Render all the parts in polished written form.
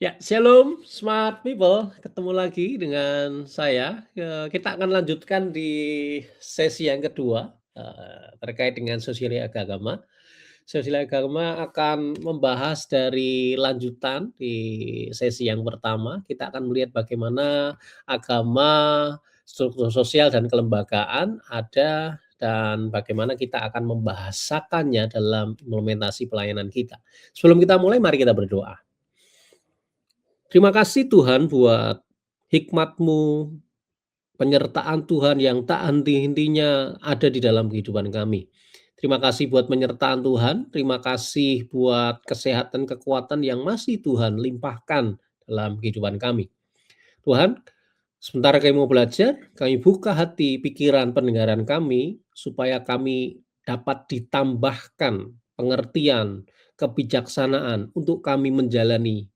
Ya, shalom smart people, ketemu lagi dengan saya. Kita akan lanjutkan di sesi yang kedua terkait dengan sosialisasi agama. Sosialisasi agama akan membahas dari lanjutan di sesi yang pertama. Kita akan melihat bagaimana agama, struktur sosial dan kelembagaan ada dan bagaimana kita akan membahasakannya dalam implementasi pelayanan kita. Sebelum kita mulai, mari kita berdoa. Terima kasih Tuhan buat hikmat-Mu, penyertaan Tuhan yang tak henti-hentinya ada di dalam kehidupan kami. Terima kasih buat penyertaan Tuhan, terima kasih buat kesehatan, kekuatan yang masih Tuhan limpahkan dalam kehidupan kami. Tuhan, sementara kami mau belajar, kami buka hati, pikiran, pendengaran kami, supaya kami dapat ditambahkan pengertian, kebijaksanaan untuk kami menjalani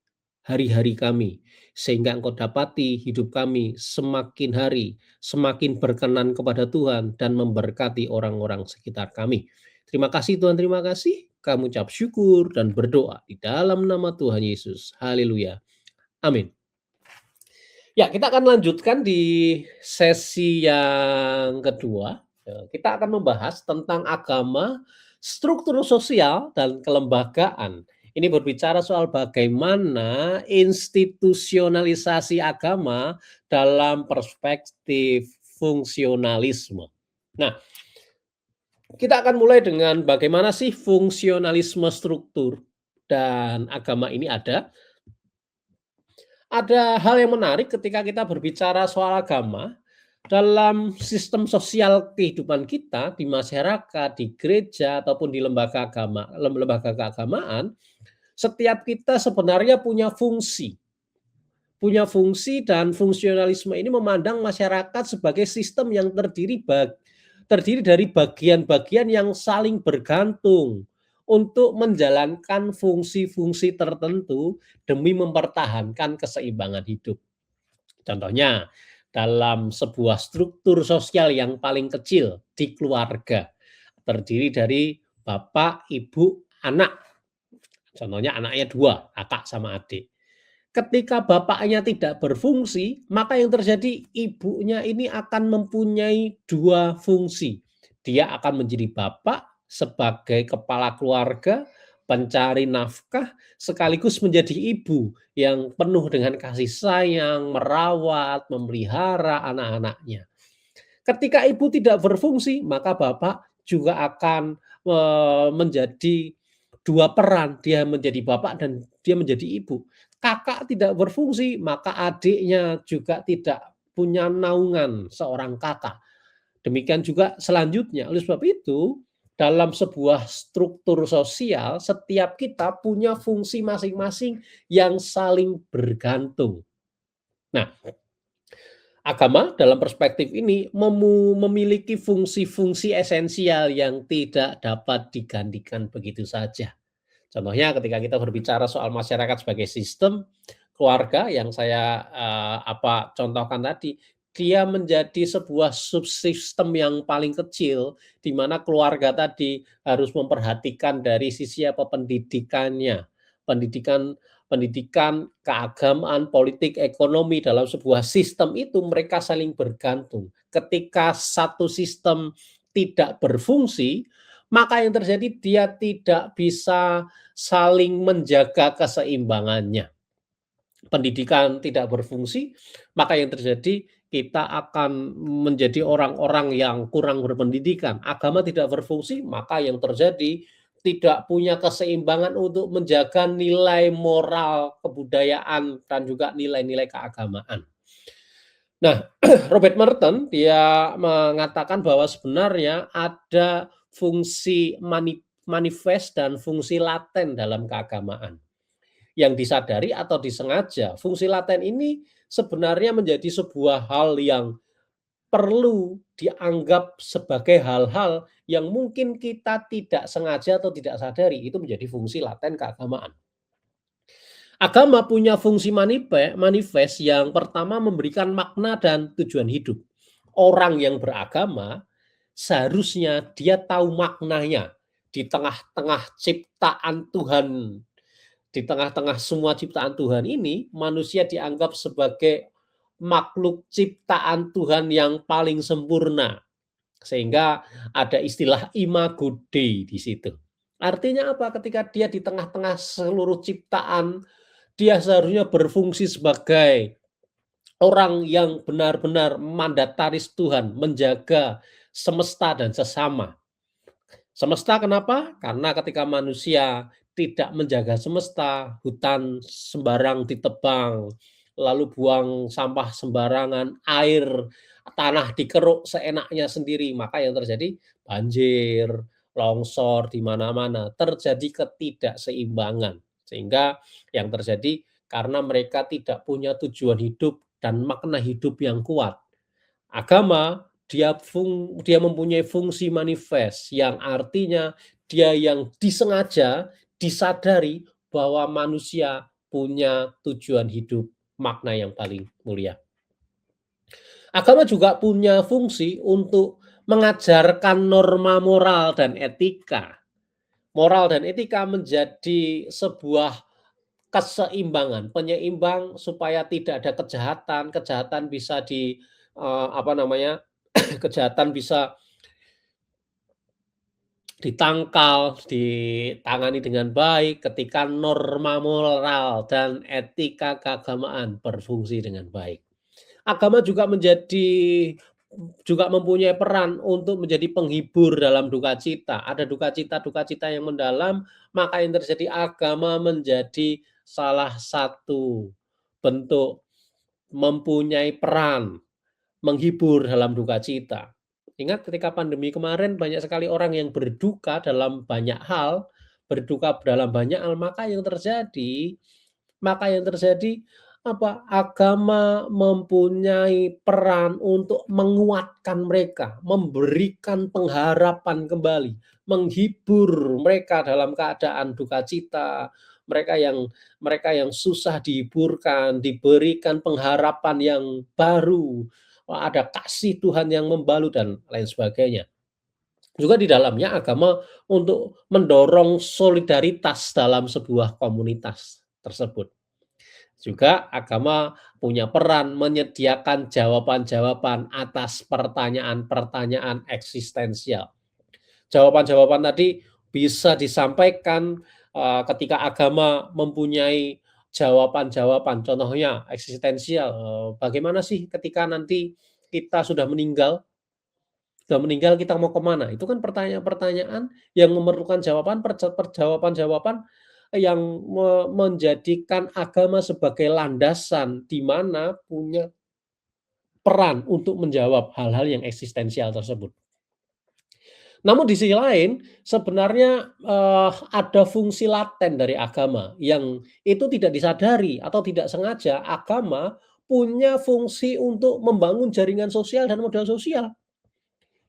hari-hari kami. Sehingga Engkau dapati hidup kami semakin hari, semakin berkenan kepada Tuhan dan memberkati orang-orang sekitar kami. Terima kasih Tuhan, terima kasih. Kami ucap syukur dan berdoa di dalam nama Tuhan Yesus. Haleluya. Amin. Ya, kita akan lanjutkan di sesi yang kedua. Kita akan membahas tentang agama, struktur sosial, dan kelembagaan. Ini berbicara soal bagaimana institusionalisasi agama dalam perspektif fungsionalisme. Nah, kita akan mulai dengan bagaimana sih fungsionalisme struktur dan agama ini ada. Ada hal yang menarik ketika kita berbicara soal agama, dalam sistem sosial kehidupan kita, di masyarakat, di gereja, ataupun di lembaga keagamaan, setiap kita sebenarnya punya fungsi. Punya fungsi dan fungsionalisme ini memandang masyarakat sebagai sistem yang terdiri dari bagian-bagian yang saling bergantung untuk menjalankan fungsi-fungsi tertentu demi mempertahankan keseimbangan hidup. Contohnya, dalam sebuah struktur sosial yang paling kecil di keluarga, terdiri dari bapak, ibu, anak. Contohnya anaknya dua, kakak sama adik. Ketika bapaknya tidak berfungsi, maka yang terjadi ibunya ini akan mempunyai dua fungsi. Dia akan menjadi bapak sebagai kepala keluarga, pencari nafkah, sekaligus menjadi ibu yang penuh dengan kasih sayang, merawat, memelihara anak-anaknya. Ketika ibu tidak berfungsi, maka bapak juga akan menjadi dua peran, dia menjadi bapak dan dia menjadi ibu. Kakak tidak berfungsi, maka adiknya juga tidak punya naungan seorang kakak. Demikian juga selanjutnya. Oleh sebab itu, dalam sebuah struktur sosial, setiap kita punya fungsi masing-masing yang saling bergantung. Nah, agama dalam perspektif ini memiliki fungsi-fungsi esensial yang tidak dapat digantikan begitu saja. Contohnya ketika kita berbicara soal masyarakat sebagai sistem, keluarga yang saya, contohkan tadi, dia menjadi sebuah subsistem yang paling kecil, di mana keluarga tadi harus memperhatikan dari sisi pendidikannya, pendidikan pendidikan, keagamaan, politik, ekonomi dalam sebuah sistem itu mereka saling bergantung. Ketika satu sistem tidak berfungsi, maka yang terjadi dia tidak bisa saling menjaga keseimbangannya. Pendidikan tidak berfungsi, maka yang terjadi kita akan menjadi orang-orang yang kurang berpendidikan. Agama tidak berfungsi, maka yang terjadi tidak punya keseimbangan untuk menjaga nilai moral, kebudayaan, dan juga nilai-nilai keagamaan. Nah, Robert Merton dia mengatakan bahwa sebenarnya ada fungsi manifest dan fungsi laten dalam keagamaan. Yang disadari atau disengaja, fungsi laten ini sebenarnya menjadi sebuah hal yang perlu dianggap sebagai hal-hal yang mungkin kita tidak sengaja atau tidak sadari, itu menjadi fungsi laten keagamaan. Agama punya fungsi manifest yang pertama memberikan makna dan tujuan hidup. Orang yang beragama seharusnya dia tahu maknanya di tengah-tengah ciptaan Tuhan, Di tengah-tengah semua ciptaan Tuhan ini, manusia dianggap sebagai makhluk ciptaan Tuhan yang paling sempurna. Sehingga ada istilah imago Dei di situ. Artinya apa? Ketika dia di tengah-tengah seluruh ciptaan, dia seharusnya berfungsi sebagai orang yang benar-benar mandataris Tuhan, menjaga semesta dan sesama. Semesta kenapa? Karena ketika manusia tidak menjaga semesta, hutan sembarang ditebang, lalu buang sampah sembarangan, air, tanah dikeruk seenaknya sendiri, maka yang terjadi banjir, longsor di mana-mana, terjadi ketidakseimbangan. Sehingga yang terjadi karena mereka tidak punya tujuan hidup dan makna hidup yang kuat. Agama dia mempunyai fungsi manifest yang artinya dia yang disengaja, disadari bahwa manusia punya tujuan hidup, makna yang paling mulia. Agama juga punya fungsi untuk mengajarkan norma moral dan etika. Moral dan etika menjadi sebuah keseimbangan, penyeimbang supaya tidak ada kejahatan, kejahatan bisa kejahatan bisa ditangkal, ditangani dengan baik ketika norma moral dan etika keagamaan berfungsi dengan baik. Agama juga mempunyai peran untuk menjadi penghibur dalam duka cita. Ada duka cita yang mendalam, maka yang terjadi agama menjadi salah satu bentuk mempunyai peran menghibur dalam duka cita. Ingat ketika pandemi kemarin banyak sekali orang yang berduka dalam banyak hal, maka yang terjadi apa? Agama mempunyai peran untuk menguatkan mereka, memberikan pengharapan kembali, menghibur mereka dalam keadaan duka cita. Mereka yang susah dihiburkan, diberikan pengharapan yang baru, ada kasih Tuhan yang membalut dan lain sebagainya. Juga di dalamnya agama untuk mendorong solidaritas dalam sebuah komunitas tersebut. Juga agama punya peran menyediakan jawaban-jawaban atas pertanyaan-pertanyaan eksistensial. Jawaban-jawaban tadi bisa disampaikan ketika agama mempunyai jawaban-jawaban, contohnya eksistensial, bagaimana sih ketika nanti kita sudah meninggal kita mau kemana? Itu kan pertanyaan-pertanyaan yang memerlukan jawaban-jawaban yang menjadikan agama sebagai landasan di mana punya peran untuk menjawab hal-hal yang eksistensial tersebut. Namun di sisi lain sebenarnya, ada fungsi laten dari agama yang itu tidak disadari atau tidak sengaja agama punya fungsi untuk membangun jaringan sosial dan modal sosial.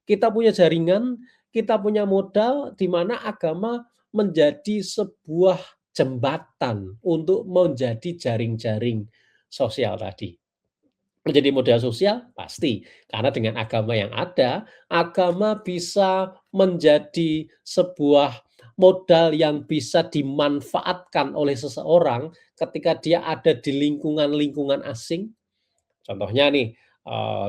Kita punya jaringan, kita punya modal di mana agama menjadi sebuah jembatan untuk menjadi jaring-jaring sosial tadi. Menjadi modal sosial? Pasti, karena dengan agama yang ada, agama bisa menjadi sebuah modal yang bisa dimanfaatkan oleh seseorang ketika dia ada di lingkungan-lingkungan asing. Contohnya nih,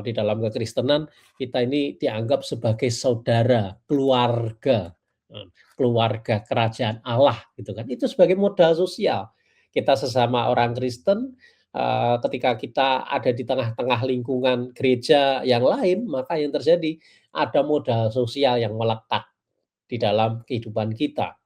di dalam kekristenan kita ini dianggap sebagai saudara, keluarga, keluarga kerajaan Allah gitu kan. Itu sebagai modal sosial. Kita sesama orang Kristen, ketika kita ada di tengah-tengah lingkungan gereja yang lain, maka yang terjadi ada modal sosial yang melekat di dalam kehidupan kita.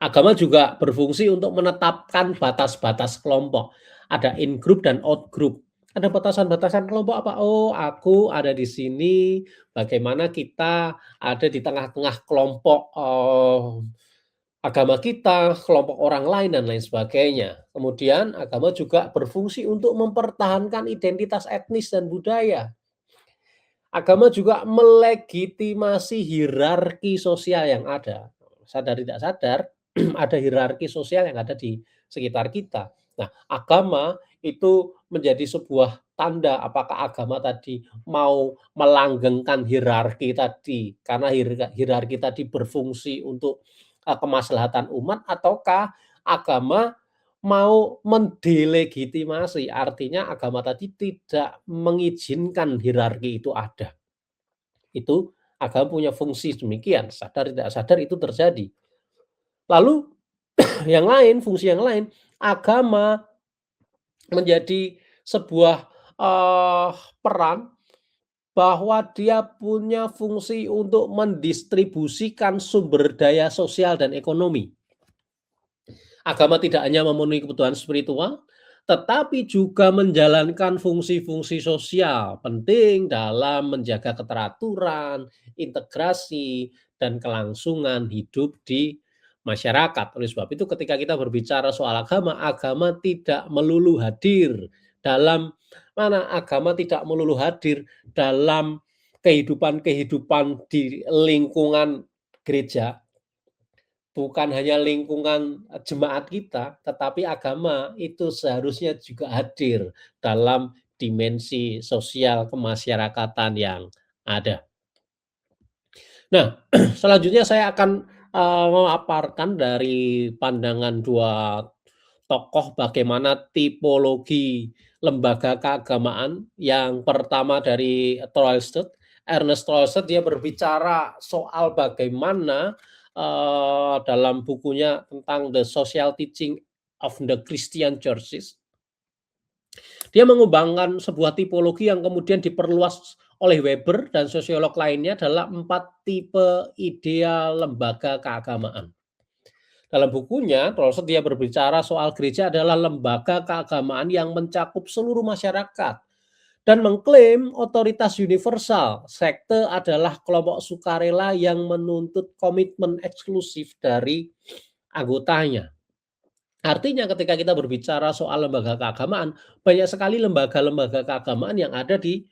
Agama juga berfungsi untuk menetapkan batas-batas kelompok. Ada in group dan out group. Ada batasan-batasan kelompok apa? Oh, aku ada di sini. Bagaimana kita ada di tengah-tengah kelompok agama kita, kelompok orang lain dan lain sebagainya. Kemudian agama juga berfungsi untuk mempertahankan identitas etnis dan budaya. Agama juga melegitimasi hierarki sosial yang ada. Sadar tidak sadar, ada hierarki sosial yang ada di sekitar kita. Nah, agama itu menjadi sebuah tanda apakah agama tadi mau melanggengkan hierarki tadi, karena hierarki tadi berfungsi untuk kemaslahatan umat, ataukah agama mau mendelegitimasi, artinya agama tadi tidak mengizinkan hierarki itu ada. Itu agama punya fungsi demikian, sadar tidak sadar itu terjadi. Lalu yang lain, fungsi yang lain, agama menjadi sebuah, peran bahwa dia punya fungsi untuk mendistribusikan sumber daya sosial dan ekonomi. Agama tidak hanya memenuhi kebutuhan spiritual, tetapi juga menjalankan fungsi-fungsi sosial penting dalam menjaga keteraturan, integrasi, dan kelangsungan hidup di masyarakat. Oleh sebab itu ketika kita berbicara soal agama, agama tidak melulu hadir dalam agama tidak melulu hadir dalam kehidupan-kehidupan di lingkungan gereja, bukan hanya lingkungan, jemaat kita, tetapi agama itu seharusnya juga hadir dalam dimensi sosial kemasyarakatan yang ada. Nah, selanjutnya saya akan, memaparkan dari pandangan 2 tokoh bagaimana tipologi lembaga keagamaan. Yang pertama dari Troelstad, Ernest Troelstad, dia berbicara soal bagaimana, dalam bukunya tentang The Social Teaching of the Christian Churches, dia mengembangkan sebuah tipologi yang kemudian diperluas oleh Weber dan sosiolog lainnya adalah 4 tipe ideal lembaga keagamaan. Dalam bukunya, Trolson dia berbicara soal gereja adalah lembaga keagamaan yang mencakup seluruh masyarakat dan mengklaim otoritas universal. Sekte adalah kelompok sukarela yang menuntut komitmen eksklusif dari anggotanya. Artinya ketika kita berbicara soal lembaga keagamaan, banyak sekali lembaga-lembaga keagamaan yang ada di,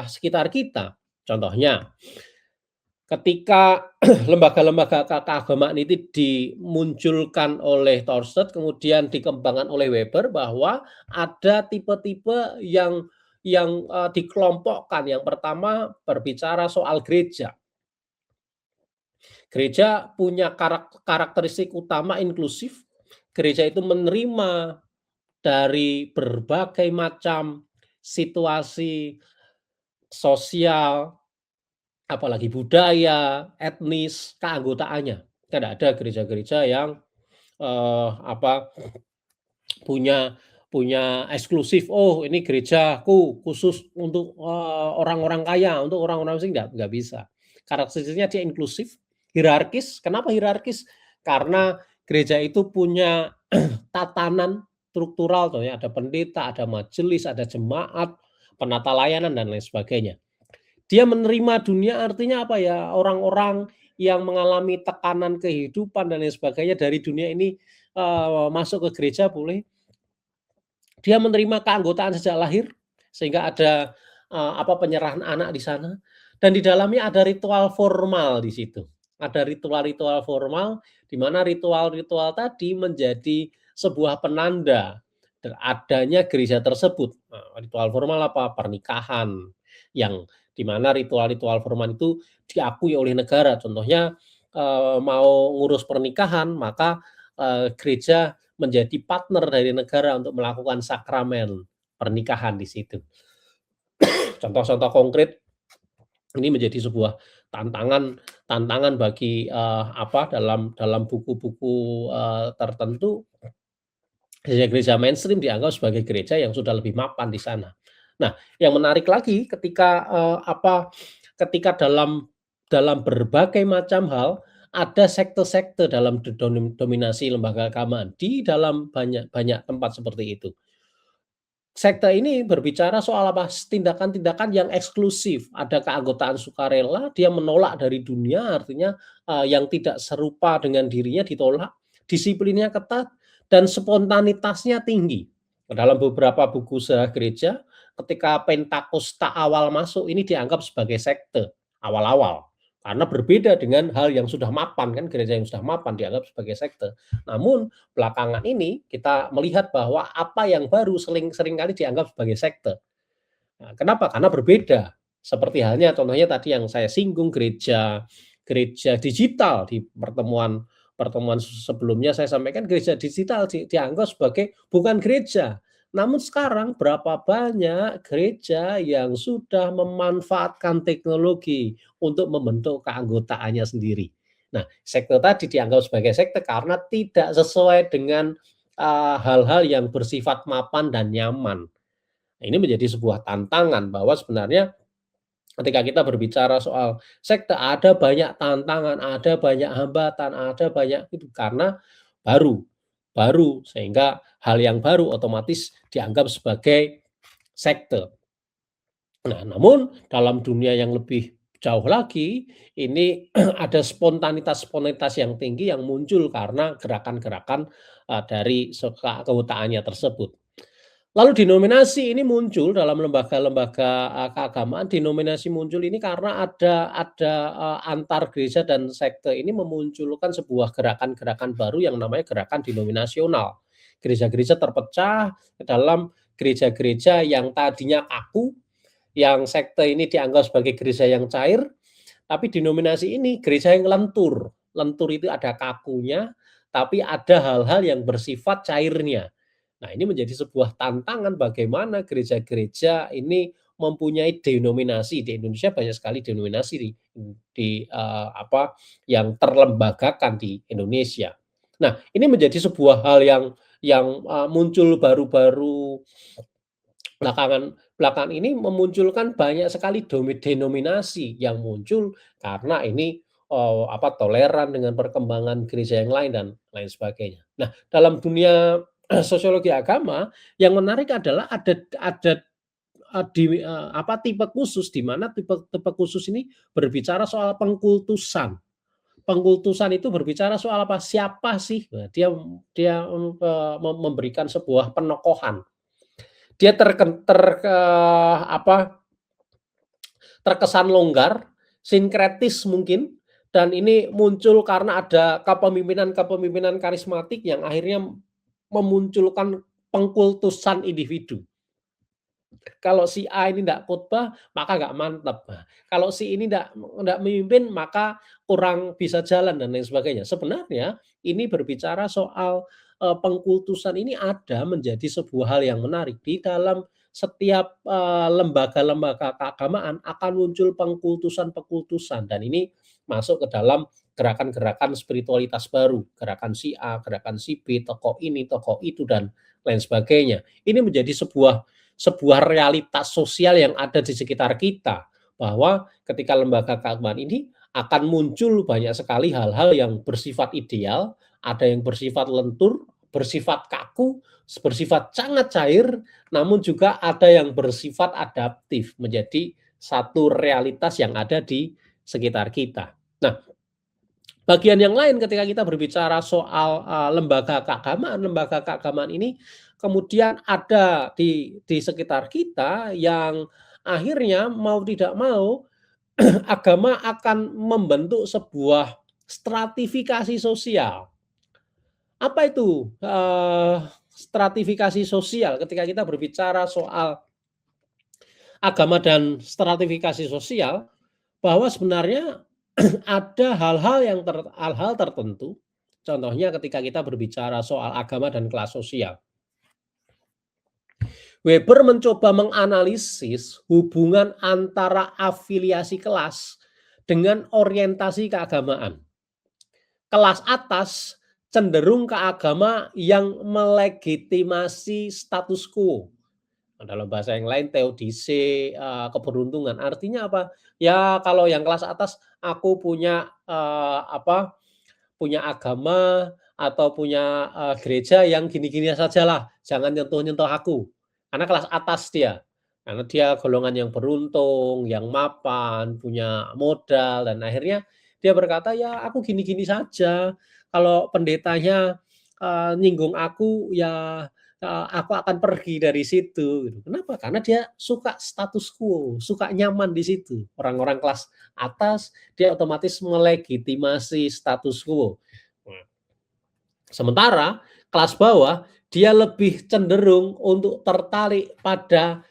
sekitar kita. Contohnya, ketika lembaga-lembaga keagamaan itu dimunculkan oleh Thorsted, kemudian dikembangkan oleh Weber bahwa ada tipe-tipe yang dikelompokkan. Yang pertama berbicara soal gereja. Gereja punya karakteristik utama inklusif. Gereja itu menerima dari berbagai macam situasi sosial, apalagi budaya, etnis, keanggotaannya. Kan ada gereja-gereja yang, apa, punya punya eksklusif, "Oh, ini gerejaku khusus untuk, orang-orang kaya, untuk orang-orang miskin," nggak bisa. Karakteristiknya dia inklusif, hierarkis. Kenapa hierarkis? Karena gereja itu punya tatanan struktural tuh ya, ada pendeta, ada majelis, ada jemaat, penata layanan dan lain sebagainya. Dia menerima dunia artinya apa ya, orang-orang yang mengalami tekanan kehidupan dan lain sebagainya dari dunia ini, masuk ke gereja boleh. Dia menerima keanggotaan sejak lahir, sehingga ada, penyerahan anak di sana, dan di dalamnya ada ritual formal di situ. Ada ritual-ritual formal, di mana ritual-ritual tadi menjadi sebuah penanda adanya gereja tersebut. Nah, ritual formal apa? Pernikahan, yang di mana ritual-ritual formal itu diakui oleh negara. Contohnya, mau ngurus pernikahan, maka, gereja menjadi partner dari negara untuk melakukan sakramen pernikahan di situ. Contoh-contoh konkret ini menjadi sebuah tantangan tantangan bagi, dalam dalam buku-buku, tertentu, gereja-gereja mainstream dianggap sebagai gereja yang sudah lebih mapan di sana. Nah, yang menarik lagi ketika, ketika dalam berbagai macam hal, ada sekte-sekte dalam dominasi lembaga keagamaan di dalam banyak banyak tempat seperti itu. Sekte ini berbicara soal apa? Tindakan-tindakan yang eksklusif. Ada keanggotaan sukarela, dia menolak dari dunia, artinya, yang tidak serupa dengan dirinya ditolak, disiplinnya ketat, dan spontanitasnya tinggi. Dalam beberapa buku sejarah gereja, ketika Pentakosta awal masuk, ini dianggap sebagai sekte, awal-awal. Karena berbeda dengan hal yang sudah mapan, kan gereja yang sudah mapan dianggap sebagai sekte. Namun belakangan ini kita melihat bahwa apa yang baru seringkali dianggap sebagai sekte. Nah, kenapa? Karena berbeda. Seperti halnya contohnya tadi yang saya singgung gereja gereja digital di pertemuan pertemuan sebelumnya saya sampaikan gereja digital dianggap sebagai bukan gereja. Namun sekarang berapa banyak gereja yang sudah memanfaatkan teknologi untuk membentuk keanggotaannya sendiri. Nah, sekte tadi dianggap sebagai sekte karena tidak sesuai dengan hal-hal yang bersifat mapan dan nyaman. Nah, ini menjadi sebuah tantangan bahwa sebenarnya ketika kita berbicara soal sekte ada banyak tantangan, ada banyak hambatan, ada banyak itu karena baru baru sehingga hal yang baru otomatis dianggap sebagai sekte. Nah, namun dalam dunia yang lebih jauh lagi, ini ada spontanitas-spontanitas yang tinggi yang muncul karena gerakan-gerakan, dari keanggotaannya tersebut. Lalu denominasi ini muncul dalam lembaga-lembaga, keagamaan, denominasi muncul ini karena ada antar gereja dan sekte ini memunculkan sebuah gerakan-gerakan baru yang namanya gerakan denominasional. Gereja-gereja terpecah dalam gereja-gereja yang tadinya kaku, yang sekte ini dianggap sebagai gereja yang cair, tapi denominasi ini gereja yang lentur. Lentur itu ada kakunya, tapi ada hal-hal yang bersifat cairnya. Nah, ini menjadi sebuah tantangan bagaimana gereja-gereja ini mempunyai denominasi. Di Indonesia banyak sekali denominasi yang terlembagakan di Indonesia. Nah, ini menjadi sebuah hal yang muncul baru-baru belakangan ini memunculkan banyak sekali denominasi yang muncul karena ini, toleran dengan perkembangan gereja yang lain dan lain sebagainya. Nah, dalam dunia sosiologi agama yang menarik adalah ada, tipe khusus di mana tipe tipe khusus ini berbicara soal pengkultusan. Pengkultusan itu berbicara soal apa? Siapa sih? Nah, dia dia, memberikan sebuah penokohan. Dia terkesan longgar, sinkretis mungkin, dan ini muncul karena ada kepemimpinan-kepemimpinan karismatik yang akhirnya memunculkan pengkultusan individu. Kalau si A ini tidak khotbah, maka nggak mantap. Nah, kalau si ini ndak memimpin, maka kurang bisa jalan dan lain sebagainya. Sebenarnya ini berbicara soal, pengkultusan ini ada menjadi sebuah hal yang menarik. Di dalam setiap, lembaga-lembaga keagamaan akan muncul pengkultusan-pengkultusan dan ini masuk ke dalam gerakan-gerakan spiritualitas baru, gerakan si A, gerakan si B, tokoh ini, tokoh itu, dan lain sebagainya. Ini menjadi sebuah realitas sosial yang ada di sekitar kita, bahwa ketika lembaga keagamaan ini akan muncul banyak sekali hal-hal yang bersifat ideal, ada yang bersifat lentur, bersifat kaku, bersifat sangat cair, namun juga ada yang bersifat adaptif, menjadi satu realitas yang ada di sekitar kita. Nah, bagian yang lain ketika kita berbicara soal, lembaga keagamaan ini kemudian ada di sekitar kita yang akhirnya mau tidak mau agama akan membentuk sebuah stratifikasi sosial. Apa itu, stratifikasi sosial ketika kita berbicara soal agama dan stratifikasi sosial, bahwa sebenarnya ada hal-hal tertentu, contohnya ketika kita berbicara soal agama dan kelas sosial. Weber mencoba menganalisis hubungan antara afiliasi kelas dengan orientasi keagamaan. Kelas atas cenderung ke agama yang melegitimasi status quo. Dalam bahasa yang lain teodise, keberuntungan. Artinya apa? Ya kalau yang kelas atas aku punya, punya agama atau punya, gereja yang gini-gini sajalah, jangan nyentuh-nyentuh aku. Karena kelas atas dia. Karena dia golongan yang beruntung, yang mapan, punya modal, dan akhirnya dia berkata, "Ya aku gini-gini saja, kalau pendetanya, nyinggung aku, ya aku akan pergi dari situ." Gitu. Kenapa? Karena dia suka status quo, suka nyaman di situ. Orang-orang kelas atas, dia otomatis melegitimasi status quo. Nah, sementara kelas bawah, dia lebih cenderung untuk tertarik pada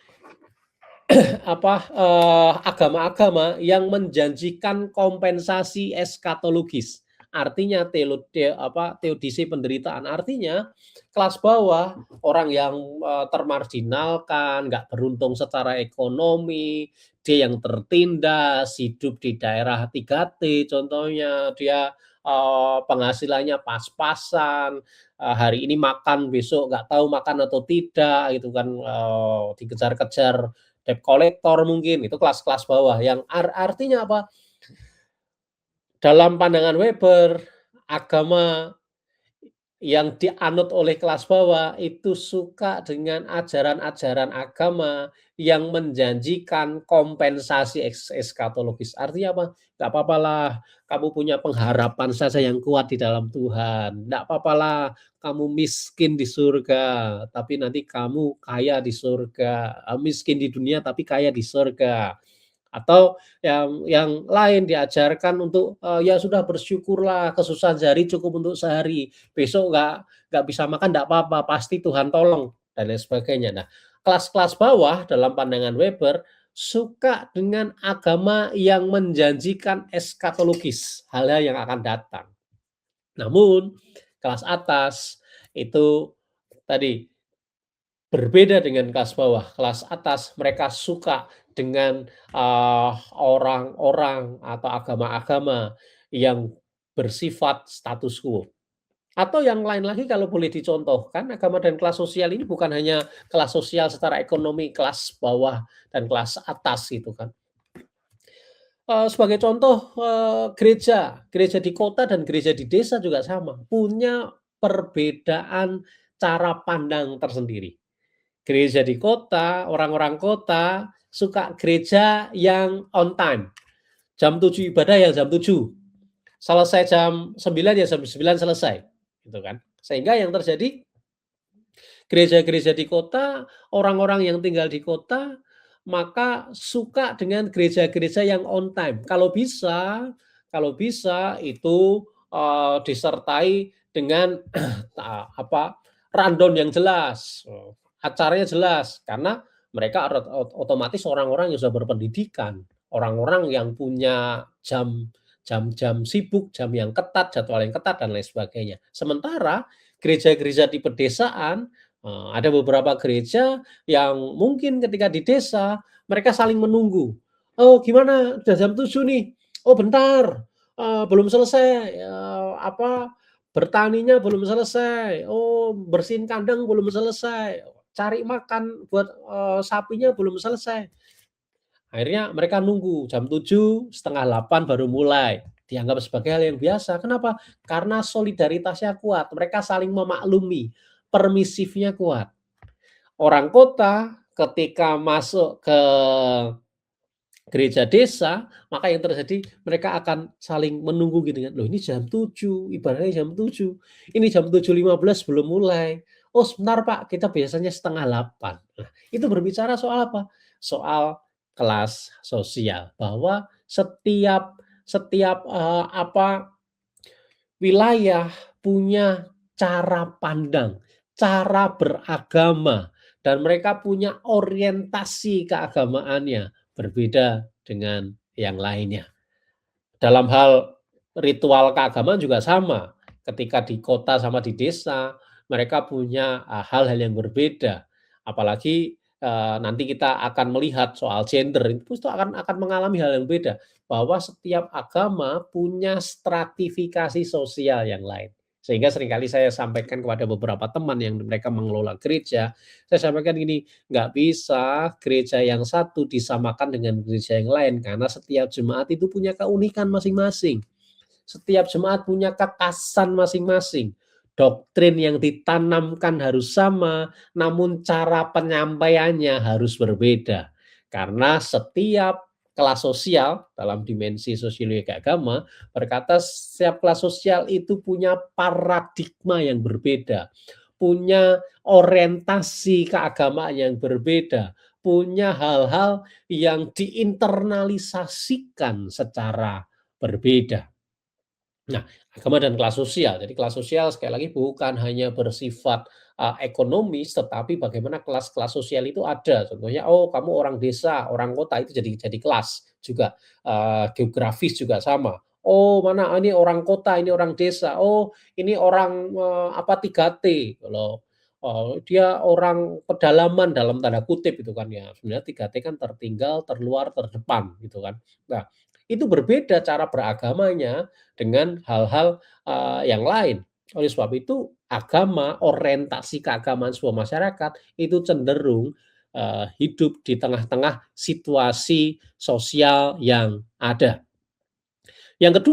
agama-agama yang menjanjikan kompensasi eskatologis. artinya teodisi penderitaan. Artinya kelas bawah, orang yang, termarginalkan, nggak beruntung secara ekonomi, dia yang tertindas, hidup di daerah 3T contohnya, dia, penghasilannya pas-pasan, hari ini makan, besok nggak tahu makan atau tidak gitu kan, dikejar-kejar debt collector mungkin, itu kelas-kelas bawah yang artinya apa, dalam pandangan Weber, agama yang dianut oleh kelas bawah itu suka dengan ajaran-ajaran agama yang menjanjikan kompensasi eskatologis. Artinya apa? Nggak papalah kamu punya pengharapan saja yang kuat di dalam Tuhan. Nggak papalah kamu miskin di surga, tapi nanti kamu kaya di surga. Miskin di dunia tapi kaya di surga. Atau yang lain diajarkan untuk, ya sudah bersyukurlah kesusahan sehari cukup untuk sehari, besok nggak bisa makan nggak apa-apa, pasti Tuhan tolong, dan lain sebagainya. Nah, kelas-kelas bawah dalam pandangan Weber, suka dengan agama yang menjanjikan eskatologis, hal-hal yang akan datang. Namun, kelas atas itu tadi berbeda dengan kelas bawah. Kelas atas mereka suka dengan, orang-orang atau agama-agama yang bersifat status quo. Atau yang lain lagi kalau boleh dicontohkan, agama dan kelas sosial ini bukan hanya kelas sosial secara ekonomi, kelas bawah dan kelas atas gitu kan. Sebagai contoh, gereja, gereja di kota dan gereja di desa juga sama, punya perbedaan cara pandang tersendiri. Gereja di kota, orang-orang kota suka gereja yang on time. Jam 7 ibadah ya jam 7. Selesai jam 9 ya jam 9 selesai, gitu kan. Sehingga yang terjadi gereja-gereja di kota, orang-orang yang tinggal di kota, maka suka dengan gereja-gereja yang on time. Kalau bisa itu, disertai dengan apa, rundown yang jelas, acaranya jelas, karena mereka otomatis orang-orang yang sudah berpendidikan, orang-orang yang punya jam-jam sibuk, jam yang ketat, jadwal yang ketat, dan lain sebagainya. Sementara gereja-gereja di pedesaan, ada beberapa gereja yang mungkin ketika di desa, mereka saling menunggu. "Oh gimana, udah jam 7 nih? Oh bentar, belum selesai, bertaninya belum selesai. Oh bersihin kandang belum selesai. Cari makan buat, sapinya belum selesai." Akhirnya mereka nunggu jam 7, setengah 8 baru mulai. Dianggap sebagai hal yang biasa. Kenapa? Karena solidaritasnya kuat, mereka saling memaklumi, permisifnya kuat. Orang kota ketika masuk ke gereja desa, maka yang terjadi mereka akan saling menunggu gitu kan, "Loh ini jam 7, ibadahnya jam 7, ini jam 7.15 belum mulai. Oh sebentar Pak, kita biasanya setengah 8." Nah, itu berbicara soal apa? Soal kelas sosial, bahwa setiap setiap, wilayah punya cara pandang, cara beragama, dan mereka punya orientasi keagamaannya berbeda dengan yang lainnya. Dalam hal ritual keagamaan juga sama. Ketika di kota sama di desa, mereka punya, hal-hal yang berbeda. Apalagi, nanti kita akan melihat soal gender, itu akan mengalami hal yang beda, bahwa setiap agama punya stratifikasi sosial yang lain. Sehingga seringkali saya sampaikan kepada beberapa teman yang mereka mengelola gereja, saya sampaikan gini, nggak bisa gereja yang satu disamakan dengan gereja yang lain, karena setiap jemaat itu punya keunikan masing-masing. Setiap jemaat punya kekasan masing-masing. Doktrin yang ditanamkan harus sama, namun cara penyampaiannya harus berbeda. Karena setiap kelas sosial dalam dimensi sosiologi agama berkata setiap kelas sosial itu punya paradigma yang berbeda, punya orientasi keagamaan yang berbeda, punya hal-hal yang diinternalisasikan secara berbeda. Nah, agama dan kelas sosial. Jadi kelas sosial sekali lagi bukan hanya bersifat, ekonomis, tetapi bagaimana kelas-kelas sosial itu ada. Contohnya, oh kamu orang desa, orang kota itu jadi kelas juga, geografis juga sama. Oh, mana, ini orang kota, ini orang desa, oh ini orang, 3T kalau, dia orang pedalaman dalam tanda kutip itu kan ya, sebenarnya 3T kan tertinggal, terluar, terdepan gitu kan. Nah, itu berbeda cara beragamanya dengan hal-hal, yang lain. Oleh sebab itu, agama, orientasi keagamaan sebuah masyarakat itu cenderung, hidup di tengah-tengah situasi sosial yang ada. Yang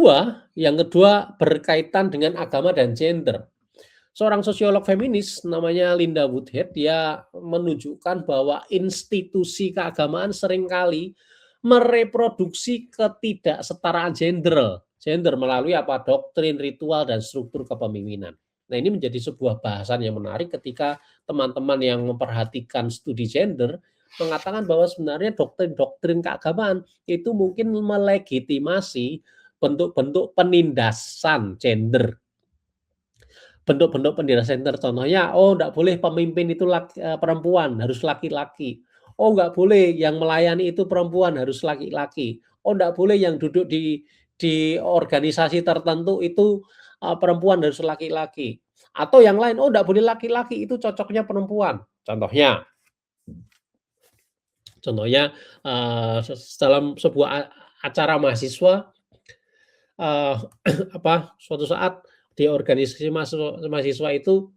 kedua berkaitan dengan agama dan gender. Seorang sosiolog feminis namanya Linda Woodhead, dia menunjukkan bahwa institusi keagamaan seringkali mereproduksi ketidaksetaraan gender melalui doktrin, ritual, dan struktur kepemimpinan. Nah, ini menjadi sebuah bahasan yang menarik ketika teman-teman yang memperhatikan studi gender mengatakan bahwa sebenarnya doktrin-doktrin keagamaan itu mungkin melegitimasi bentuk-bentuk penindasan gender. Bentuk-bentuk penindasan gender contohnya, oh nggak boleh pemimpin itu perempuan, harus laki-laki. Oh nggak boleh yang melayani itu perempuan, harus laki-laki. Oh nggak boleh yang duduk di organisasi tertentu itu, perempuan, harus laki-laki. Atau yang lain, oh nggak boleh laki-laki, itu cocoknya perempuan. Contohnya, dalam sebuah acara mahasiswa, eee, suatu saat di organisasi mahasiswa itu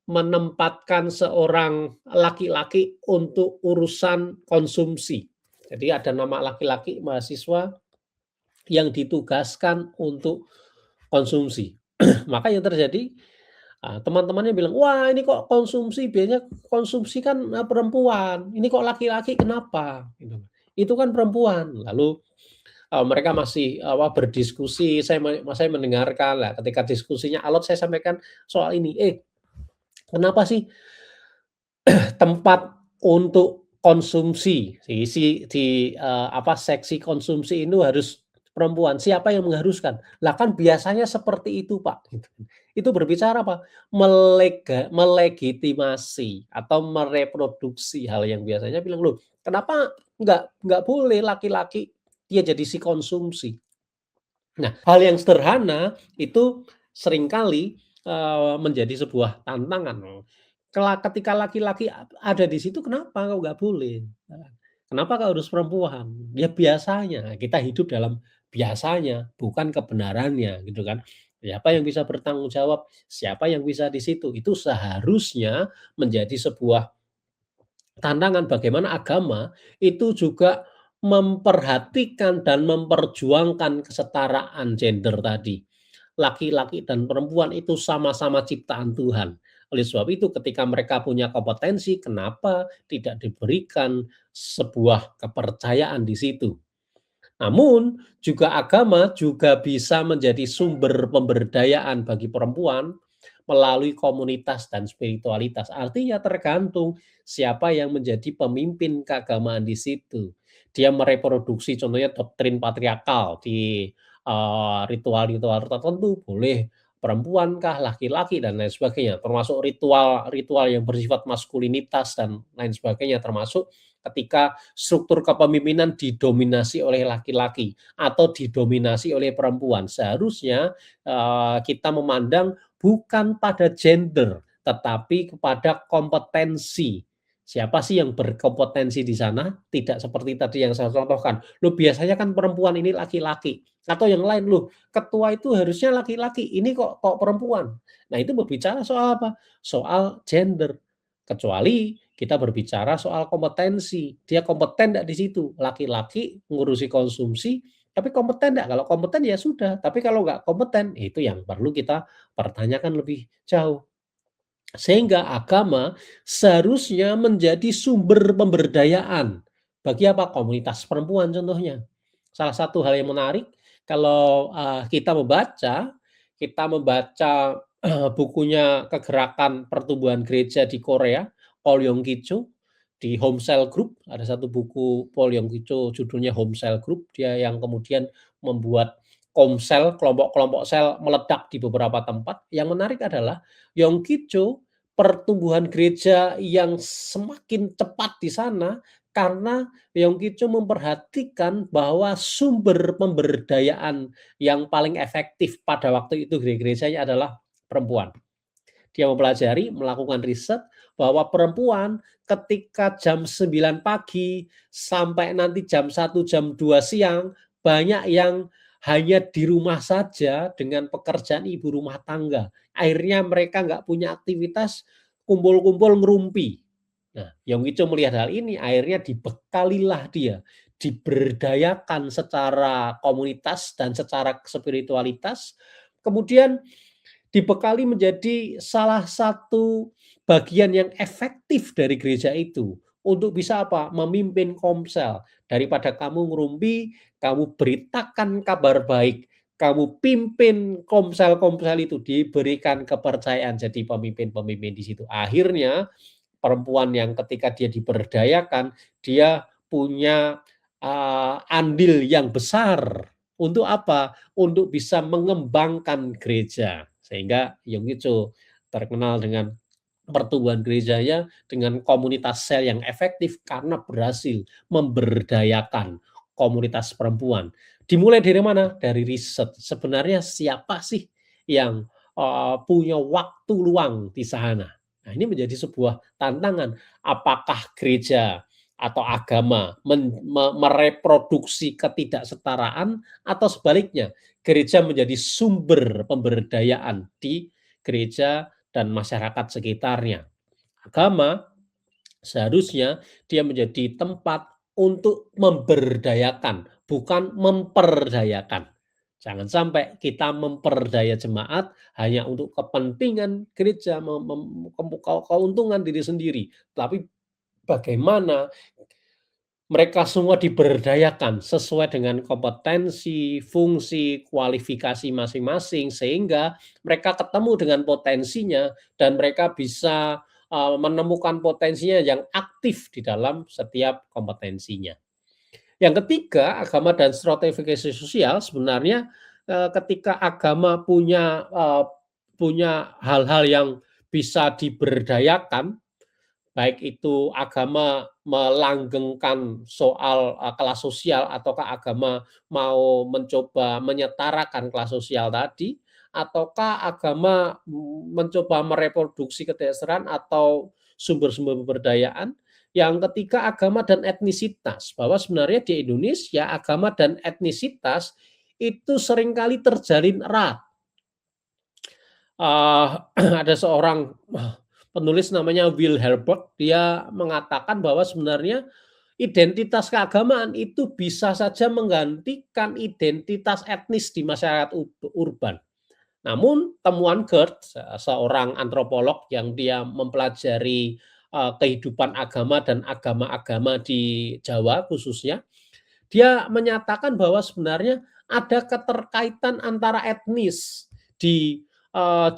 menempatkan seorang laki-laki untuk urusan konsumsi. Jadi ada nama laki-laki mahasiswa yang ditugaskan untuk konsumsi. Maka yang terjadi, teman-temannya bilang, "Wah, ini kok konsumsi, biasanya konsumsi kan, perempuan, ini kok laki-laki kenapa?" Gitu. "Itu kan perempuan." Lalu, mereka masih, berdiskusi, saya mendengarkan. Lah ketika diskusinya alot, saya sampaikan soal ini, kenapa sih tempat untuk konsumsi, seksi konsumsi itu harus perempuan, siapa yang mengharuskan? Lah kan biasanya seperti itu, Pak, gitu. Itu berbicara apa? Melegitimasi atau mereproduksi hal yang biasanya bilang, "Loh, kenapa nggak boleh laki-laki dia jadi si konsumsi?" Nah, hal yang sederhana itu seringkali, menjadi sebuah tantangan. Ketika laki-laki ada di situ, kenapa kok nggak boleh? Kenapa kok harus perempuan? Ya biasanya, kita hidup dalam biasanya, bukan kebenarannya gitu kan. Siapa yang bisa bertanggung jawab, siapa yang bisa di situ, itu seharusnya menjadi sebuah tantangan bagaimana agama itu juga memperhatikan dan memperjuangkan kesetaraan gender tadi. Laki-laki dan perempuan itu sama-sama ciptaan Tuhan. Oleh sebab itu ketika mereka punya kompetensi, kenapa tidak diberikan sebuah kepercayaan di situ? Namun, juga agama juga bisa menjadi sumber pemberdayaan bagi perempuan melalui komunitas dan spiritualitas. Artinya tergantung siapa yang menjadi pemimpin keagamaan di situ. Dia mereproduksi contohnya doktrin patriarkal di, ritual-ritual tertentu, boleh perempuankah, laki-laki, dan lain sebagainya. Termasuk ritual-ritual yang bersifat maskulinitas dan lain sebagainya, termasuk ketika struktur kepemimpinan didominasi oleh laki-laki atau didominasi oleh perempuan. Seharusnya, kita memandang bukan pada gender, tetapi kepada kompetensi. Siapa sih yang berkompetensi di sana? Tidak seperti tadi yang saya contohkan, "Loh biasanya kan perempuan, ini laki-laki." Atau yang lain, "Loh ketua itu harusnya laki-laki, ini kok perempuan." Nah itu berbicara soal apa? Soal gender. Kecuali kita berbicara soal kompetensi, dia kompeten nggak di situ? Laki-laki ngurusi konsumsi, tapi kompeten nggak? Kalau kompeten ya sudah, tapi kalau nggak kompeten, itu yang perlu kita pertanyakan lebih jauh. Sehingga agama seharusnya menjadi sumber pemberdayaan bagi apa? Komunitas perempuan contohnya. Salah satu hal yang menarik kalau, kita membaca bukunya Kegerakan Pertumbuhan Gereja di Korea, Paul Yong-ki-cho, di Home Cell Group, ada satu buku Paul Yong-ki-cho judulnya Home Cell Group, dia yang kemudian membuat komsel, kelompok-kelompok sel meledak di beberapa tempat. Yang menarik adalah Yong-ki-cho pertumbuhan gereja yang semakin cepat di sana karena Yonggi memperhatikan bahwa sumber pemberdayaan yang paling efektif pada waktu itu gerejanya adalah perempuan. Dia mempelajari, melakukan riset bahwa perempuan ketika jam 9 pagi sampai nanti jam 1, jam 2 siang, banyak yang hanya di rumah saja dengan pekerjaan ibu rumah tangga. Akhirnya mereka nggak punya aktivitas, kumpul-kumpul ngerumpi. Nah, Yong Icho melihat hal ini, akhirnya dibekalilah dia, diberdayakan secara komunitas dan secara spiritualitas. Kemudian dibekali menjadi salah satu bagian yang efektif dari gereja itu. Untuk bisa apa? Memimpin komsel. Daripada kamu ngerumpi, kamu beritakan kabar baik. Kamu pimpin komsel-komsel itu, diberikan kepercayaan jadi pemimpin-pemimpin di situ. Akhirnya perempuan yang ketika dia diberdayakan, dia punya andil yang besar. Untuk apa? Untuk bisa mengembangkan gereja. Sehingga Yonggi terkenal dengan pertumbuhan gerejanya dengan komunitas sel yang efektif karena berhasil memberdayakan komunitas perempuan. Dimulai dari mana? Dari riset. Sebenarnya siapa sih yang punya waktu luang di sana? Nah, ini menjadi sebuah tantangan. Apakah gereja atau agama mereproduksi ketidaksetaraan atau sebaliknya gereja menjadi sumber pemberdayaan di gereja dan masyarakat sekitarnya. Agama seharusnya dia menjadi tempat untuk memberdayakan, bukan memperdayakan. Jangan sampai kita memperdaya jemaat hanya untuk kepentingan gereja, keuntungan diri sendiri. Tapi bagaimana mereka semua diberdayakan sesuai dengan kompetensi, fungsi, kualifikasi masing-masing sehingga mereka ketemu dengan potensinya dan mereka bisa menemukan potensinya yang aktif di dalam setiap kompetensinya. Yang ketiga, agama dan stratifikasi sosial sebenarnya ketika agama punya hal-hal yang bisa diberdayakan, baik itu agama melanggengkan soal kelas sosial ataukah agama mau mencoba menyetarakan kelas sosial tadi, ataukah agama mencoba mereproduksi ketidaksetaraan atau sumber-sumber pemberdayaan. Yang ketiga, agama dan etnisitas, bahwa sebenarnya di Indonesia agama dan etnisitas itu seringkali terjalin erat. Ada seorang penulis namanya Will Herberg, dia mengatakan bahwa sebenarnya identitas keagamaan itu bisa saja menggantikan identitas etnis di masyarakat urban. Namun temuan Gerd, seorang antropolog yang dia mempelajari kehidupan agama dan agama-agama di Jawa khususnya, dia menyatakan bahwa sebenarnya ada keterkaitan antara etnis di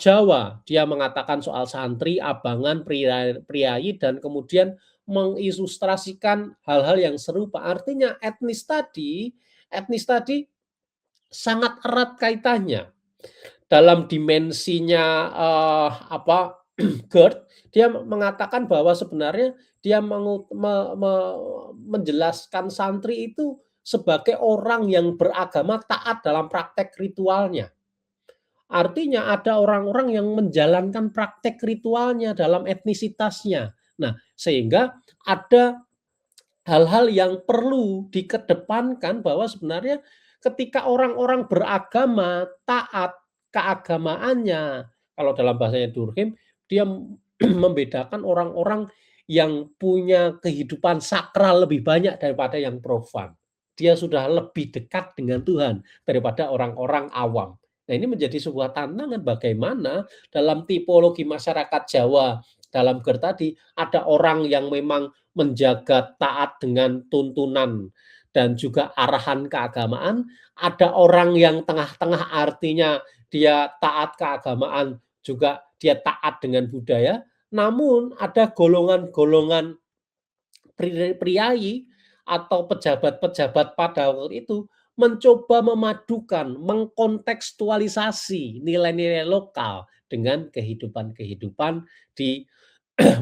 Jawa. Dia mengatakan soal santri, abangan, priayi, dan kemudian mengilustrasikan hal-hal yang serupa. Artinya etnis tadi sangat erat kaitannya dalam dimensinya Gerd, dia mengatakan bahwa sebenarnya dia menjelaskan santri itu sebagai orang yang beragama taat dalam praktek ritualnya. Artinya ada orang-orang yang menjalankan praktek ritualnya dalam etnisitasnya. Nah, sehingga ada hal-hal yang perlu dikedepankan bahwa sebenarnya ketika orang-orang beragama taat keagamaannya, kalau dalam bahasanya Durkheim, dia membedakan orang-orang yang punya kehidupan sakral lebih banyak daripada yang profan. Dia sudah lebih dekat dengan Tuhan daripada orang-orang awam. Nah, ini menjadi sebuah tantangan bagaimana dalam tipologi masyarakat Jawa dalam Gerd tadi ada orang yang memang menjaga taat dengan tuntunan dan juga arahan keagamaan, ada orang yang tengah-tengah artinya dia taat keagamaan juga dia taat dengan budaya, namun ada golongan-golongan priayi atau pejabat-pejabat pada waktu itu mencoba memadukan, mengkontekstualisasi nilai-nilai lokal dengan kehidupan-kehidupan di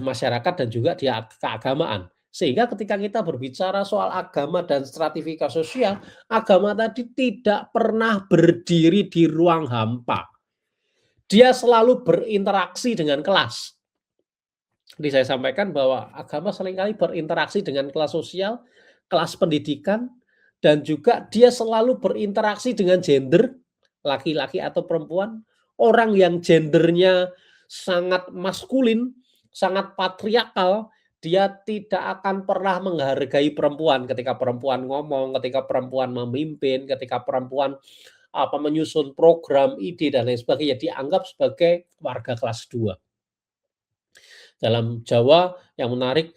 masyarakat dan juga di keagamaan. Sehingga ketika kita berbicara soal agama dan stratifikasi sosial, agama tadi tidak pernah berdiri di ruang hampa. Dia selalu berinteraksi dengan kelas. Tadi saya sampaikan bahwa agama seringkali berinteraksi dengan kelas sosial, kelas pendidikan, dan juga dia selalu berinteraksi dengan gender, laki-laki atau perempuan, orang yang gendernya sangat maskulin, sangat patriarkal, dia tidak akan pernah menghargai perempuan ketika perempuan ngomong, ketika perempuan memimpin, ketika perempuan menyusun program, ide dan lain sebagainya, dianggap sebagai warga kelas 2. Dalam Jawa yang menarik,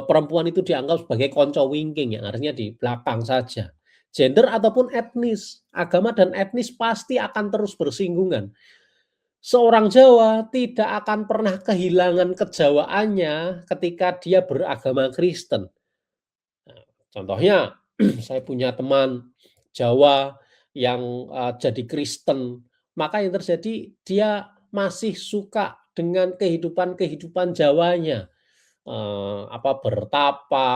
perempuan itu dianggap sebagai konco wingking yang artinya di belakang saja. Gender ataupun etnis, agama dan etnis pasti akan terus bersinggungan. Seorang Jawa tidak akan pernah kehilangan kejawaannya ketika dia beragama Kristen. Nah, contohnya saya punya teman Jawa yang, jadi Kristen, maka yang terjadi dia masih suka dengan kehidupan-kehidupan Jawanya, bertapa,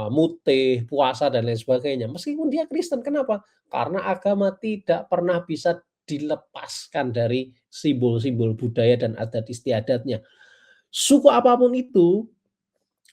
mutih, puasa dan lain sebagainya. Meskipun dia Kristen, kenapa? Karena agama tidak pernah bisa dilepaskan dari simbol-simbol budaya dan adat istiadatnya. Suku apapun itu,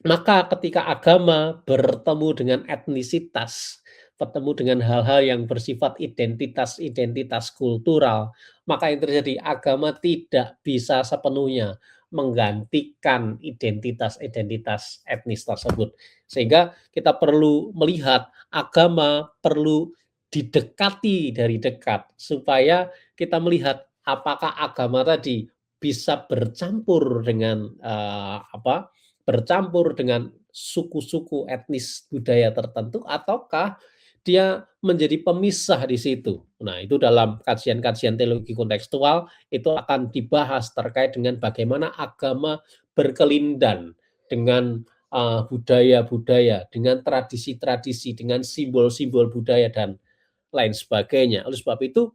maka ketika agama bertemu dengan etnisitas, bertemu dengan hal-hal yang bersifat identitas-identitas kultural, maka yang terjadi agama tidak bisa sepenuhnya menggantikan identitas-identitas etnis tersebut. Sehingga kita perlu melihat agama perlu didekati dari dekat supaya kita melihat apakah agama tadi bisa bercampur dengan bercampur dengan suku-suku etnis budaya tertentu ataukah dia menjadi pemisah di situ. Nah, itu dalam kajian-kajian teologi kontekstual itu akan dibahas terkait dengan bagaimana agama berkelindan dengan budaya-budaya, dengan tradisi-tradisi, dengan simbol-simbol budaya dan lain sebagainya. Oleh sebab itu,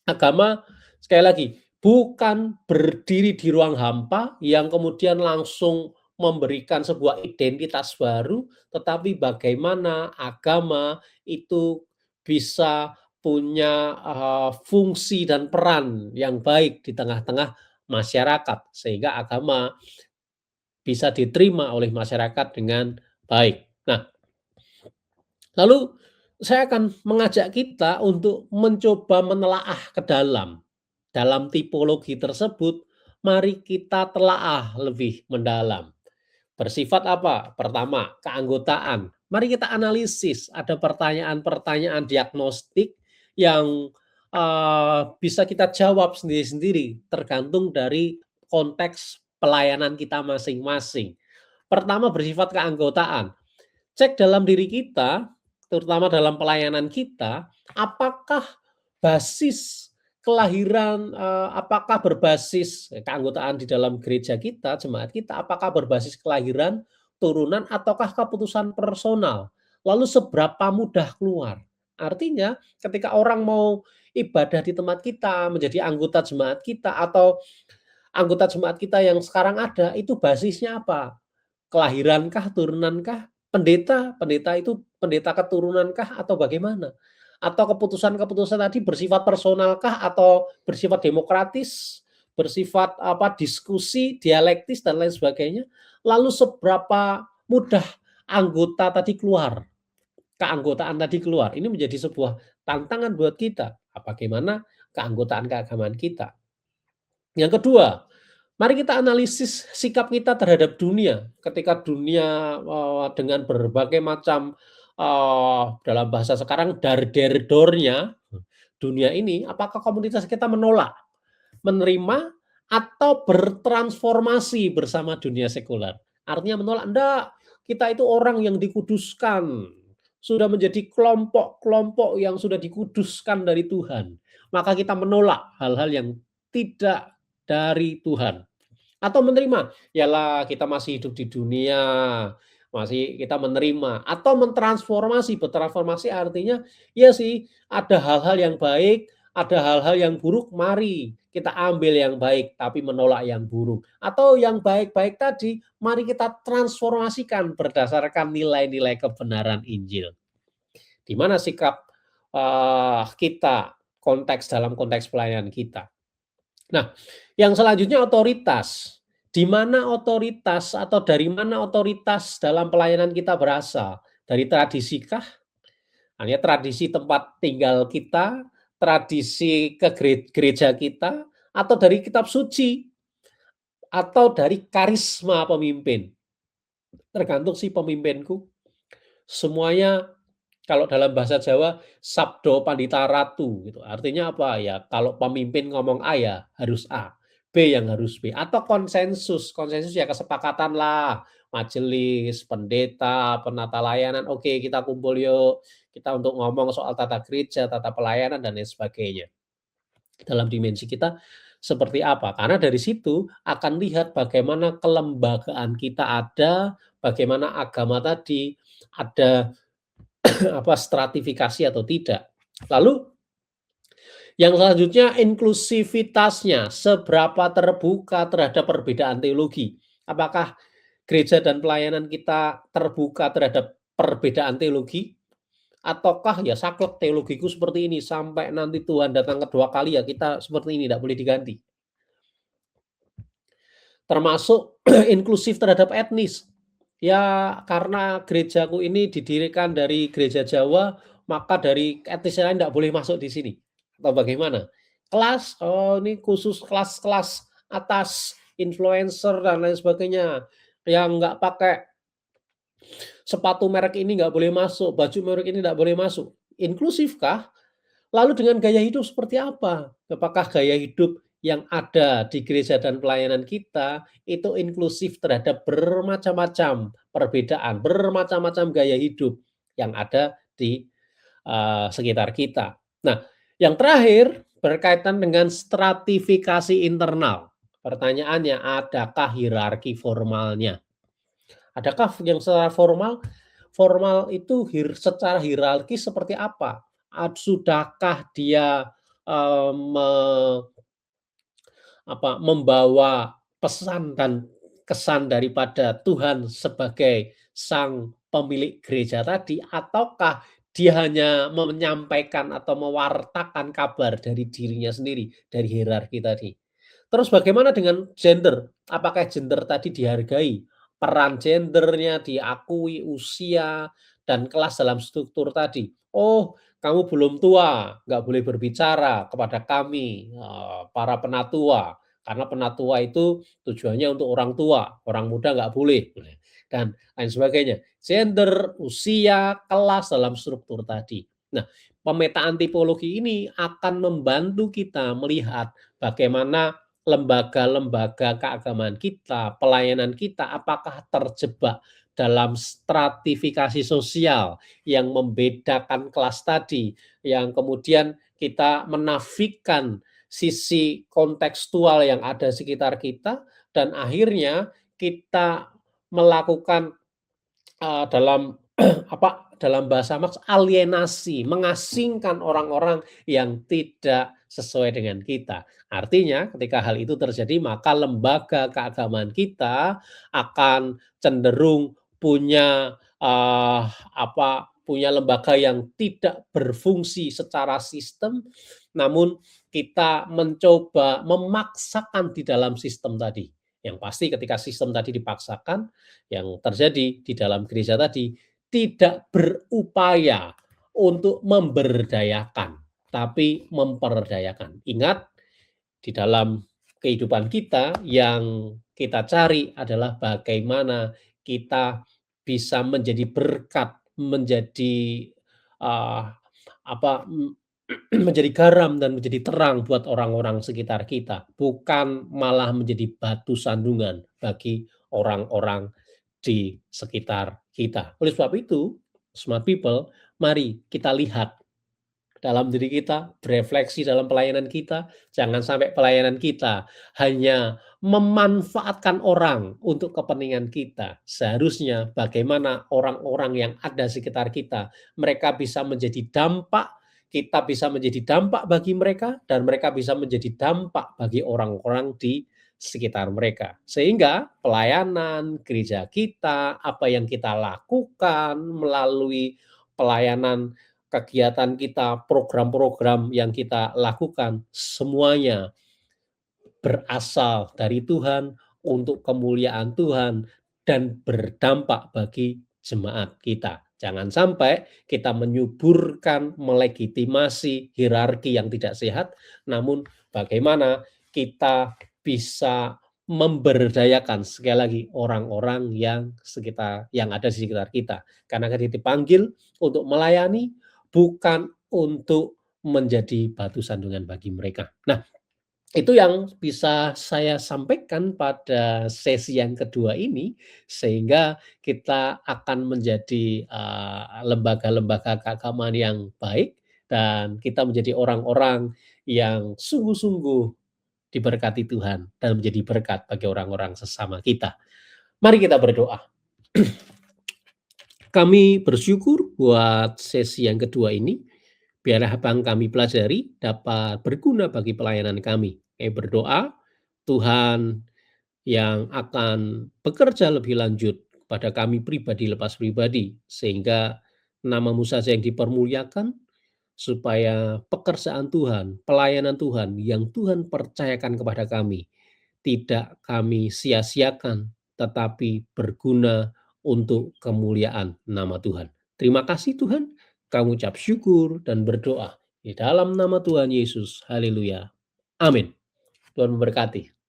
agama sekali lagi bukan berdiri di ruang hampa yang kemudian langsung memberikan sebuah identitas baru, tetapi bagaimana agama itu bisa punya, fungsi dan peran yang baik di tengah-tengah masyarakat, sehingga agama bisa diterima oleh masyarakat dengan baik. Nah, lalu saya akan mengajak kita untuk mencoba menelaah ke dalam. Dalam tipologi tersebut, mari kita telaah lebih mendalam. Bersifat apa? Pertama, keanggotaan. Mari kita analisis, ada pertanyaan-pertanyaan diagnostik yang bisa kita jawab sendiri-sendiri, tergantung dari konteks pelayanan kita masing-masing. Pertama, bersifat keanggotaan. Cek dalam diri kita, terutama dalam pelayanan kita, apakah basis kelahiran, apakah berbasis keanggotaan di dalam gereja kita, jemaat kita, apakah berbasis kelahiran, turunan, ataukah keputusan personal? Lalu seberapa mudah keluar? Artinya ketika orang mau ibadah di tempat kita, menjadi anggota jemaat kita, atau anggota jemaat kita yang sekarang ada, itu basisnya apa? Kelahirankah, turunankah? Pendeta, pendeta itu pendeta keturunankah atau bagaimana? Atau keputusan-keputusan tadi bersifat personalkah atau bersifat demokratis, bersifat diskusi, dialektis dan lain sebagainya? Lalu seberapa mudah anggota tadi keluar, keanggotaan tadi keluar? Ini menjadi sebuah tantangan buat kita. Bagaimana keanggotaan keagamaan kita? Yang kedua, mari kita analisis sikap kita terhadap dunia. Ketika dunia, dengan berbagai macam, dalam bahasa sekarang dar-der-dornya, dunia ini, apakah komunitas kita menolak, menerima, atau bertransformasi bersama dunia sekuler? Artinya menolak, enggak, kita itu orang yang dikuduskan, sudah menjadi kelompok-kelompok yang sudah dikuduskan dari Tuhan. Maka kita menolak hal-hal yang tidak dari Tuhan. Atau menerima, yalah kita masih hidup di dunia, masih kita menerima. Atau bertransformasi artinya, ya sih ada hal-hal yang baik, ada hal-hal yang buruk, mari kita ambil yang baik, tapi menolak yang buruk. Atau yang baik-baik tadi, mari kita transformasikan berdasarkan nilai-nilai kebenaran Injil. Di mana sikap kita dalam konteks pelayanan kita. Nah, yang selanjutnya otoritas. Di mana otoritas atau dari mana otoritas dalam pelayanan kita berasal? Dari tradisi kah? Hanya tradisi tempat tinggal kita, tradisi ke gereja kita, atau dari kitab suci, atau dari karisma pemimpin. Tergantung si pemimpinku. Semuanya kalau dalam bahasa Jawa, sabdo pandita ratu gitu. Artinya apa ya? Kalau pemimpin ngomong A ya harus A, B yang harus B, atau konsensus. Konsensus ya kesepakatan lah. Majelis, pendeta, penata layanan, oke kita kumpul yuk. Kita untuk ngomong soal tata gereja, tata pelayanan dan lain sebagainya. Dalam dimensi kita seperti apa? Karena dari situ akan lihat bagaimana kelembagaan kita ada, bagaimana agama tadi ada stratifikasi atau tidak. Lalu yang selanjutnya inklusivitasnya, seberapa terbuka terhadap perbedaan teologi. Apakah gereja dan pelayanan kita terbuka terhadap perbedaan teologi? Ataukah ya saklek teologiku seperti ini sampai nanti Tuhan datang kedua kali ya kita seperti ini, tidak boleh diganti. Termasuk inklusif terhadap etnis. Ya karena gerejaku ini didirikan dari gereja Jawa, maka dari etnis lain tidak boleh masuk di sini. Atau bagaimana? Kelas, oh ini khusus kelas-kelas atas, influencer dan lain sebagainya. Yang nggak pakai sepatu merek ini nggak boleh masuk, baju merek ini nggak boleh masuk. Inklusif kah? Lalu dengan gaya hidup seperti apa? Apakah gaya hidup yang ada di gereja dan pelayanan kita itu inklusif terhadap bermacam-macam perbedaan, bermacam-macam gaya hidup yang ada di sekitar kita. Nah, yang terakhir berkaitan dengan stratifikasi internal. Pertanyaannya, adakah hierarki formalnya? Adakah yang secara formal? Formal itu secara hierarkis seperti apa? Sudahkah dia membawa pesan dan kesan daripada Tuhan sebagai sang pemilik gereja tadi, ataukah dia hanya menyampaikan atau mewartakan kabar dari dirinya sendiri, dari hierarki tadi. Terus bagaimana dengan gender? Apakah gender tadi dihargai? Peran gendernya diakui, usia, dan kelas dalam struktur tadi. Oh, kamu belum tua, nggak boleh berbicara kepada kami, para penatua. Karena penatua itu tujuannya untuk orang tua, orang muda nggak boleh, dan lain sebagainya. Gender, usia, kelas dalam struktur tadi. Nah, pemetaan tipologi ini akan membantu kita melihat bagaimana lembaga-lembaga keagamaan kita, pelayanan kita, apakah terjebak dalam stratifikasi sosial yang membedakan kelas tadi, yang kemudian kita menafikan sisi kontekstual yang ada sekitar kita, dan akhirnya kita melakukan dalam dalam bahasa Marx alienasi, mengasingkan orang-orang yang tidak sesuai dengan kita. Artinya ketika hal itu terjadi maka lembaga keagamaan kita akan cenderung punya punya lembaga yang tidak berfungsi secara sistem, namun kita mencoba memaksakan di dalam sistem tadi. Yang pasti ketika sistem tadi dipaksakan, yang terjadi di dalam gereja tadi tidak berupaya untuk memberdayakan, tapi memperdayakan. Ingat, di dalam kehidupan kita yang kita cari adalah bagaimana kita bisa menjadi berkat, menjadi menjadi garam dan menjadi terang buat orang-orang sekitar kita, bukan malah menjadi batu sandungan bagi orang-orang di sekitar kita. Oleh sebab itu, smart people, mari kita lihat dalam diri kita, berefleksi dalam pelayanan kita, jangan sampai pelayanan kita hanya memanfaatkan orang untuk kepentingan kita. Seharusnya bagaimana orang-orang yang ada sekitar kita, mereka bisa menjadi dampak kita bisa menjadi dampak bagi mereka dan mereka bisa menjadi dampak bagi orang-orang di sekitar mereka. Sehingga pelayanan gereja kita, apa yang kita lakukan melalui pelayanan kegiatan kita, program-program yang kita lakukan, semuanya berasal dari Tuhan, untuk kemuliaan Tuhan, dan berdampak bagi jemaat kita. Jangan sampai kita menyuburkan, melegitimasi hierarki yang tidak sehat, namun bagaimana kita bisa memberdayakan sekali lagi orang-orang yang ada di sekitar kita. Karena kita dipanggil untuk melayani, bukan untuk menjadi batu sandungan bagi mereka. Nah, itu yang bisa saya sampaikan pada sesi yang kedua ini, sehingga kita akan menjadi, lembaga-lembaga keagamaan yang baik dan kita menjadi orang-orang yang sungguh-sungguh diberkati Tuhan dan menjadi berkat bagi orang-orang sesama kita. Mari kita berdoa. Kami bersyukur buat sesi yang kedua ini, biarlah apa yang kami pelajari dapat berguna bagi pelayanan kami. Kami berdoa, Tuhan yang akan bekerja lebih lanjut pada kami pribadi lepas pribadi, sehingga nama-Mu saja yang dipermuliakan, supaya pekerjaan Tuhan, pelayanan Tuhan yang Tuhan percayakan kepada kami, tidak kami sia-siakan, tetapi berguna untuk kemuliaan nama Tuhan. Terima kasih Tuhan, kami ucap syukur dan berdoa di dalam nama Tuhan Yesus. Haleluya. Amin. Tuhan memberkati.